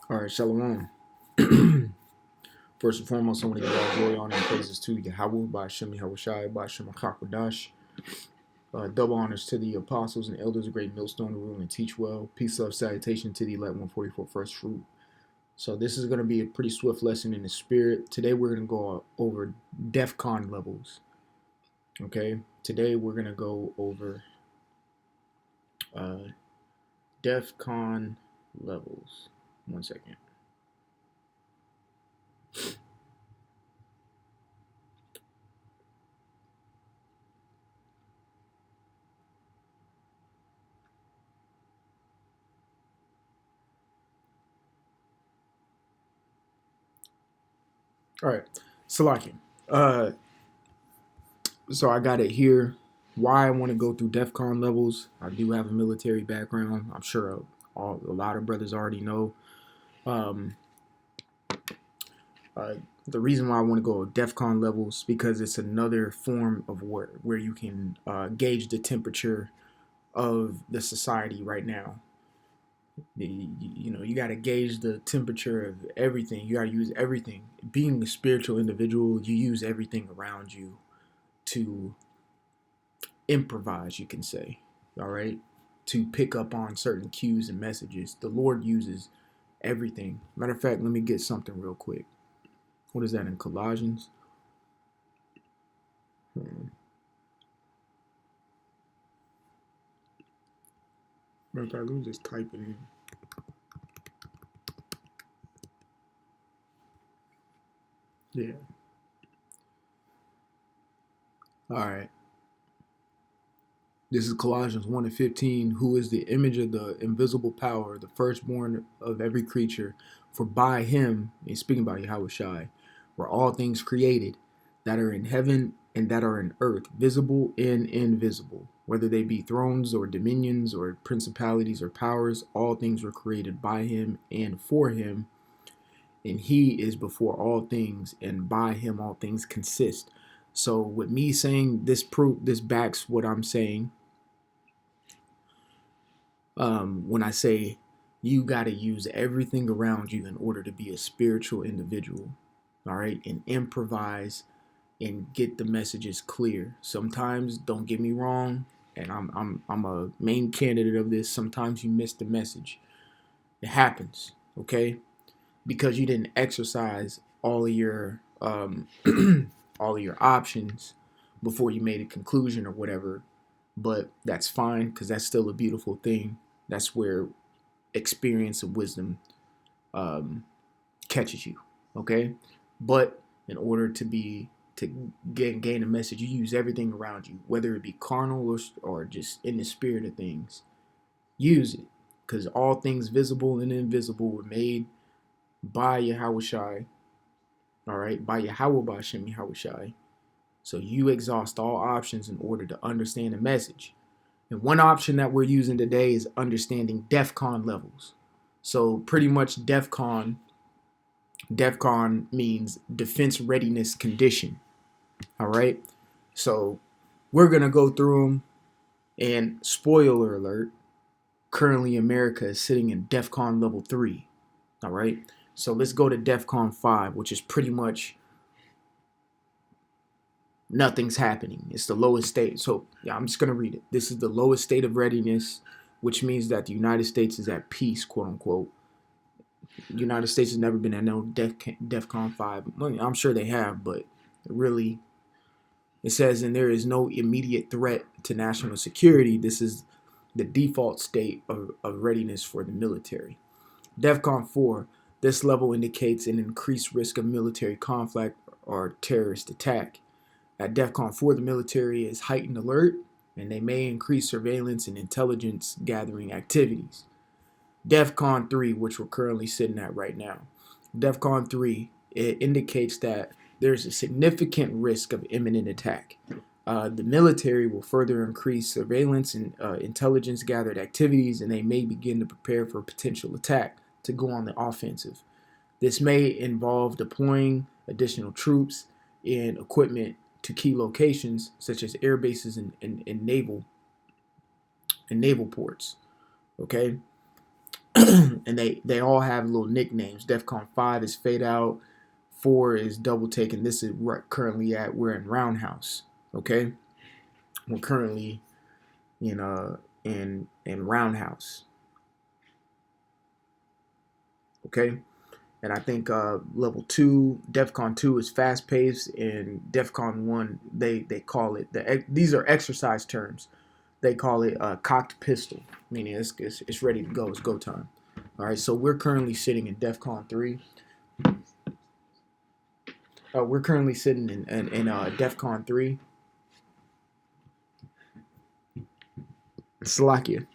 All right, Shalom. First and foremost, I want to give all glory, honor, and praises to Yahweh, by Shem Yahushai, by Shem HaKadosh. Double honors to the apostles and elders of Great Millstone to rule and teach well. Peace, love, salutation to the elect 144 first fruit. So this is going to be a pretty swift lesson in the spirit. Today we're going to go over DEFCON levels. Okay, today we're going to go over uh, DEFCON levels. 1 second. All right, Salakia. Uh, so I got it here. Why I want to go through DEFCON levels. I do have a military background. I'm sure a lot of brothers already know. Um, uh, the reason why I want to go DEFCON levels because it's another form of where you can gauge the temperature of the society right now. You got to gauge the temperature of everything. You got to use everything. Being a spiritual individual, you use everything around you to improvise, you can say, all right, to pick up on certain cues and messages. The Lord uses everything. Matter of fact, let me get something real quick. What is that in Colossians? Matter of fact, let me just type it in. Yeah. All right. This is Colossians 1 and 15, who is the image of the invisible power, the firstborn of every creature. For by him, he's speaking about Yahweh Shai, were all things created that are in heaven and that are in earth, visible and invisible, whether they be thrones or dominions or principalities or powers, all things were created by him and for him, and he is before all things, and by him all things consist. So with me saying this backs what I'm saying. When I say you got to use everything around you in order to be a spiritual individual, all right, and improvise and get the messages clear. Sometimes, don't get me wrong, and I'm a main candidate of this. Sometimes you miss the message. It happens, okay, because you didn't exercise all of your all of your options before you made a conclusion or whatever. But that's fine because that's still a beautiful thing. That's where experience and wisdom catches you, okay? But in order to gain a message, you use everything around you, whether it be carnal or just in the spirit of things. Use it, because all things visible and invisible were made by Yahweh Shai, all right, by Yahweh Bashem Yahweh Shai. So you exhaust all options in order to understand the message. And one option that we're using today is understanding DEFCON levels. So pretty much DEFCON means defense readiness condition. All right. So we're going to go through them, and spoiler alert, currently America is sitting in DEFCON level 3. All right. So let's go to DEFCON 5, which is pretty much nothing's happening. It's the lowest state. So yeah, I'm just going to read it. This is the lowest state of readiness, which means that the United States is at peace, quote unquote. The United States has never been at no DEFCON 5. Well, I'm sure they have, but really, it says, and there is no immediate threat to national security. This is the default state of readiness for the military. DEFCON 4, this level indicates an increased risk of military conflict or terrorist attack. At DEFCON 4, the military is heightened alert, and they may increase surveillance and intelligence gathering activities. DEFCON 3, which we're currently sitting at right now. DEFCON 3, it indicates that there's a significant risk of imminent attack. The military will further increase surveillance and intelligence gathered activities, and they may begin to prepare for a potential attack to go on the offensive. This may involve deploying additional troops and equipment to key locations such as air bases and naval ports. Okay. and they all have little nicknames. DEFCON 5 is Fade Out, 4 is Double Take, and this is where currently at. We're in Roundhouse. Okay, we're currently in Roundhouse. Okay, and I think level 2, DEFCON 2 is fast paced, and DEFCON 1 they call it these are exercise terms. They call it a cocked pistol, meaning it's ready to go. It's go time. All right, so we're currently sitting in DEFCON 3. We're currently sitting in DEFCON 3. Slovakia.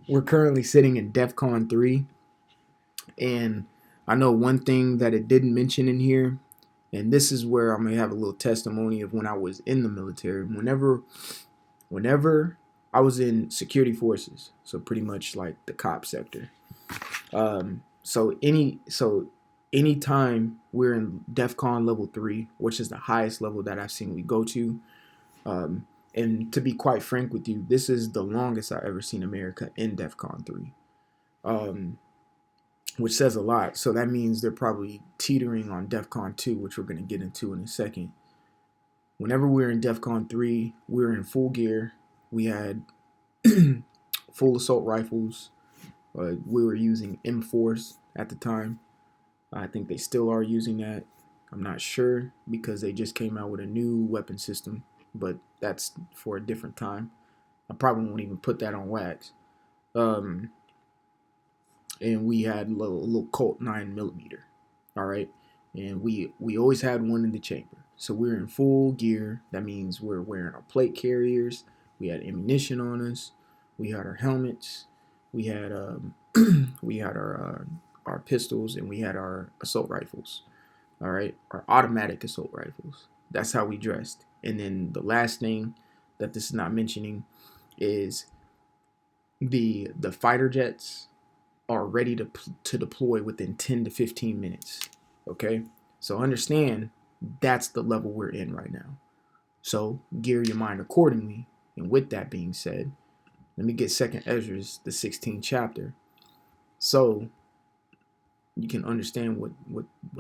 We're currently sitting in DEFCON 3. And I know one thing that it didn't mention in here, and this is where I'm going to have a little testimony of when I was in the military. Whenever I was in security forces, so pretty much like the cop sector. So anytime we're in DEFCON level 3, which is the highest level that I've seen we go to, and to be quite frank with you, this is the longest I've ever seen America in DEFCON 3, which says a lot. So that means they're probably teetering on DEFCON 2, which we're going to get into in a second. Whenever we're in DEFCON 3, we're in full gear. We had full assault rifles. We were using M4s at the time. I think they still are using that. I'm not sure because they just came out with a new weapon system, but that's for a different time. I probably won't even put that on wax. And we had a little Colt 9mm. All right, and we always had one in the chamber. So we're in full gear. That means we're wearing our plate carriers. We had ammunition on us. We had our helmets. We had our pistols, and we had our assault rifles. All right, our automatic assault rifles. That's how we dressed. And then the last thing that this is not mentioning is the fighter jets are ready to deploy within 10 to 15 minutes. Okay, so understand that's the level we're in right now. So gear your mind accordingly. And with that being said, let me get 2nd Ezra, the 16th chapter, so you can understand what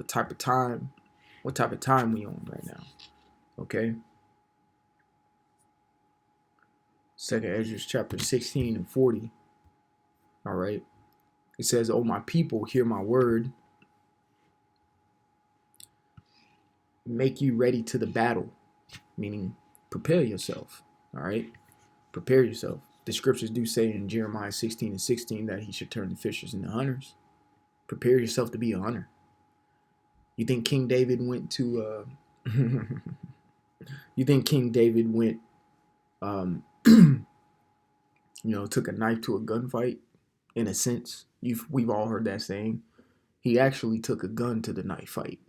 type of time we on right now. Okay. 2nd Ezra chapter 16 and 40. All right. It says, "Oh my people, hear my word. Make you ready to the battle," meaning prepare yourself. All right. Prepare yourself. The scriptures do say in Jeremiah 16 and 16 that he should turn the fishers into hunters. Prepare yourself to be a hunter. You think King David went to you think King David went took a knife to a gunfight? In a sense, we've all heard that saying. He actually took a gun to the knife fight.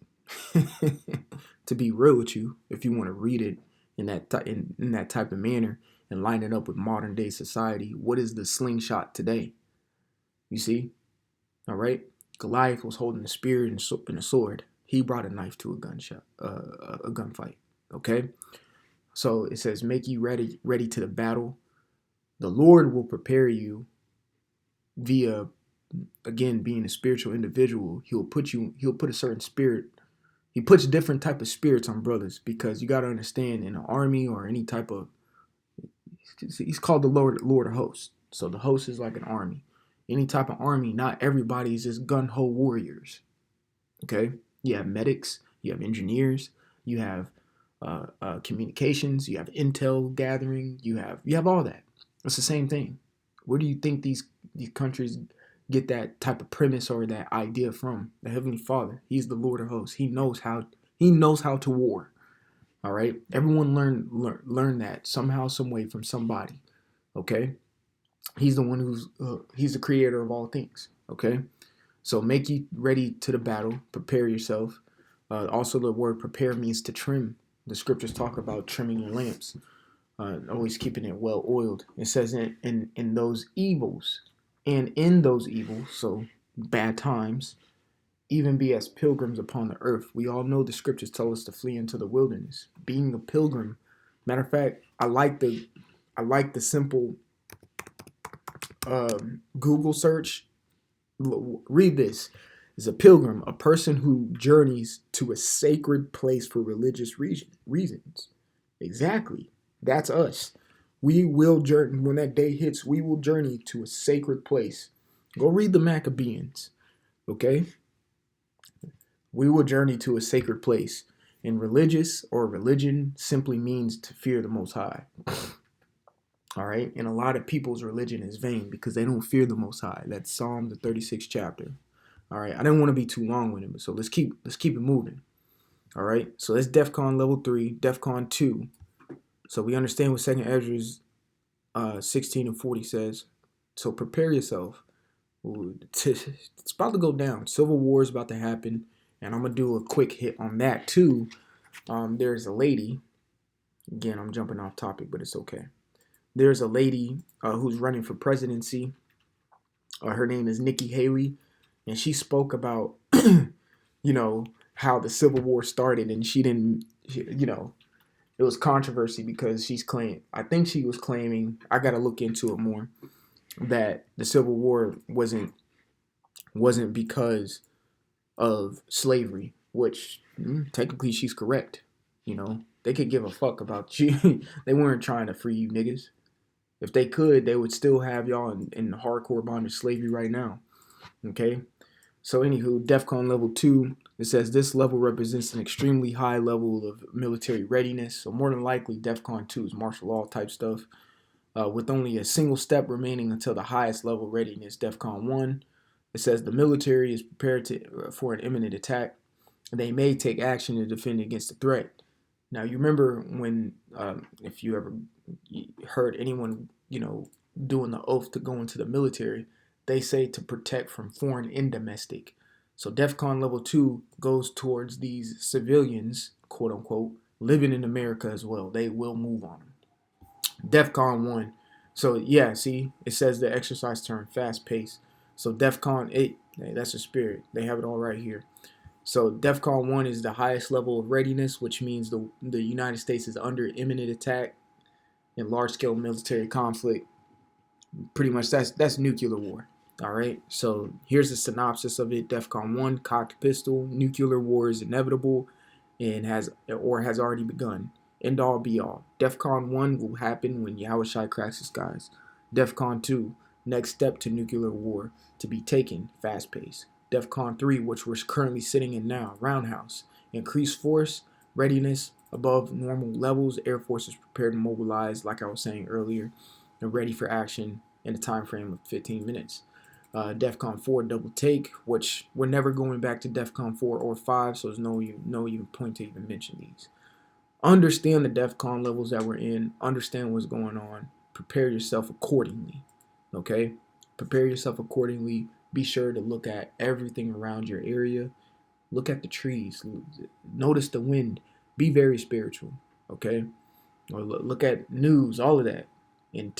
To be real with you, if you want to read it in that type of manner and line it up with modern day society, what is the slingshot today? You see? All right. Goliath was holding a spear and a sword. He brought a knife to a gunfight. Okay. So it says, "Make you ready to the battle. The Lord will prepare you via, again, being a spiritual individual. He'll put a certain spirit. He puts different type of spirits on brothers, because you got to understand, in an army or any type of, he's called the Lord of hosts. So the host is like an army. Any type of army, not everybody is just gun-ho warriors. Okay? You have medics, you have engineers, you have communications, you have intel gathering, you have all that. It's the same thing. Where do you think these countries get that type of premise or that idea from? The Heavenly Father. He's the Lord of hosts. He knows how to war. All right? Everyone learn that somehow, some way from somebody. Okay? He's the one he's the creator of all things. Okay? So make you ready to the battle. Prepare yourself. Also, the word prepare means to trim. The scriptures talk about trimming your lamps. Always keeping it well oiled. It says in those evils, and in those evils, so bad times, even be as pilgrims upon the earth. We all know the scriptures tell us to flee into the wilderness. Being a pilgrim. Matter of fact, I like the simple Google search Read this. Is a pilgrim, a person who journeys to a sacred place for religious reasons. Exactly. That's us. We will journey, when that day hits, we will journey to a sacred place. Go read the Maccabees, okay? We will journey to a sacred place. And religious or religion simply means to fear the Most High. All right? And a lot of people's religion is vain because they don't fear the Most High. That's Psalm the 36th chapter. All right, I didn't want to be too long with it, so let's keep it moving. All right, so that's DEFCON level 3, DEFCON 2. So we understand what Second Ezra's 16 and 40 says. So prepare yourself. It's about to go down. Civil war is about to happen, and I'm gonna do a quick hit on that too. There's a lady. Again, I'm jumping off topic, but it's okay. There's a lady who's running for presidency. Her name is Nikki Haley. And she spoke about, how the Civil War started, and it was controversy because I think she was claiming, I got to look into it more, that the Civil War wasn't because of slavery, which technically she's correct. They could give a fuck about you. They weren't trying to free you niggas. If they could, they would still have y'all in hardcore bondage slavery right now. Okay? So anywho, DEFCON level 2, it says this level represents an extremely high level of military readiness. So more than likely, DEFCON 2 is martial law type stuff. With only a single step remaining until the highest level readiness, DEFCON 1. It says the military is prepared for an imminent attack. They may take action to defend against the threat. Now, you remember when, if you ever heard anyone, doing the oath to go into the military, they say to protect from foreign and domestic. So DEFCON level 2 goes towards these civilians, quote unquote, living in America as well. They will move on them. DEFCON 1. So yeah, see, it says the exercise term fast pace. So DEFCON 8, hey, that's a spirit. They have it all right here. So DEFCON 1 is the highest level of readiness, which means the United States is under imminent attack in large-scale military conflict. Pretty much that's nuclear war. All right, so here's a synopsis of it. DEFCON 1, cocked pistol, nuclear war is inevitable and has already begun. End all be all. DEFCON 1 will happen when Yahushua cracks the skies. DEFCON 2, next step to nuclear war to be taken, fast pace. DEFCON 3, which we're currently sitting in now, roundhouse. Increased force, readiness above normal levels. Air Force is prepared to mobilize, like I was saying earlier, and ready for action in a time frame of 15 minutes. DEFCON 4 double take, which we're never going back to DEFCON 4 or 5, so there's no even point to even mention these. Understand the DEFCON levels that we're in. Understand what's going on. Prepare yourself accordingly. Okay? Prepare yourself accordingly. Be sure to look at everything around your area. Look at the trees. Notice the wind. Be very spiritual. Okay? Or look at news, all of that. And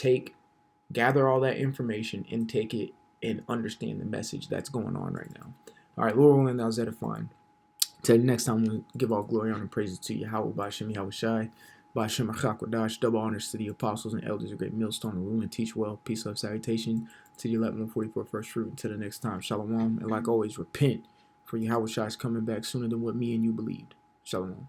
gather all that information and take it and understand the message that's going on right now. All right, Lord willing, that was edifying. Till next time, we'll give all glory, honor, and praises to Yahweh, Ba'Shem Yahushai, Ba'Shem Achakwadash, double honors to the apostles and elders, a great millstone to rule and teach well. Peace, love, salutation to the 1144 first fruit. Until the next time, Shalom. And like always, repent, for Yahushua is coming back sooner than what me and you believed. Shalom.